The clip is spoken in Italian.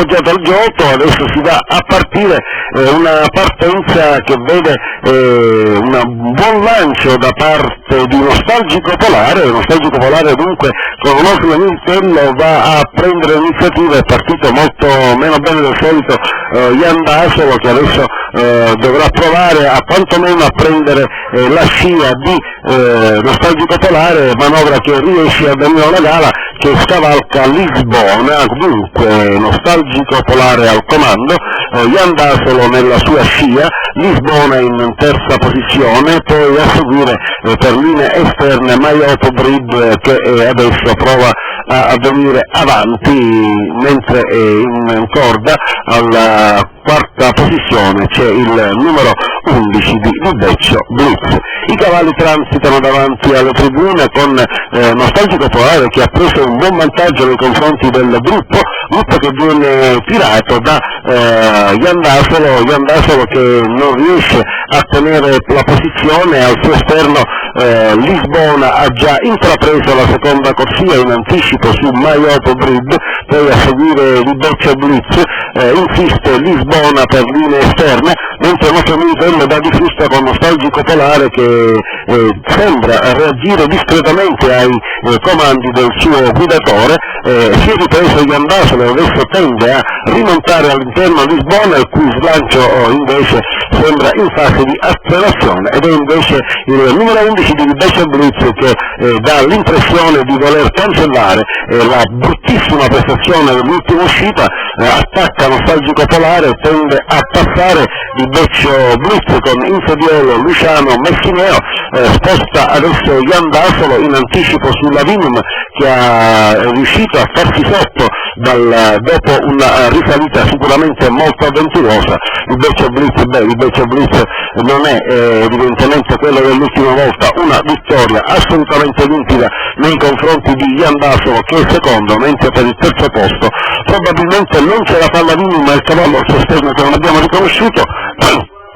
appoggiato al Giotto, adesso si va a partire una partenza che vede un buon lancio da parte di Nostalgico Polare dunque con un Oslo Militello va a prendere l'iniziativa, è partito molto meno bene del solito Jan Dasolo, che adesso dovrà provare a quantomeno a prendere la scia di Nostalgico Polare, manovra che riesce a Danilo Lagala che scavalca Lisbona, dunque Nostalgico Polare al comando, Jan Dasolo nella sua scia, Lisbona in terza posizione, poi a seguire per linee esterne Mayotte Brib che adesso prova a venire avanti, mentre in corda alla quarta posizione c'è il numero 11 di Beccio Blitz. I cavalli transitano davanti alle tribune con Nostalgico Polare che ha preso un buon vantaggio nei confronti del gruppo che viene tirato da Jan Dasolo che non riesce a tenere la posizione, al suo esterno Lisbona ha già intrapreso la seconda corsia in anticipo su Mayotte Brib, poi a seguire di Beccio Blitz, insiste Lisbona per linee esterne, mentre il nostro Militello dà di frusta con Nostalgico Polare che sembra reagire discretamente ai comandi del suo guidatore, si è ripreso Jan Dasolo, adesso tende a rimontare all'interno Lisbona, il cui slancio invece sembra in fase di accelerazione, ed è invece il numero 11 di Beccio Blitz che dà l'impressione di voler cancellare la bruttissima prestazione dell'ultima uscita, attacca Nostalgico Polare, tende a passare di Beccio Blitz con Infediolo Luciano Messineo, sposta adesso Jan Dasolo in anticipo su Lavinium che è riuscito a farsi sotto dopo una risalita sicuramente molto avventurosa. Il Beccio Blitz non è evidentemente quello dell'ultima volta, una vittoria assolutamente limpida nei confronti di Jan Dasolo che è secondo, mentre per il terzo posto probabilmente non ce la fa Lavinium, ma il cavallo al suo esterno che non abbiamo riconosciuto,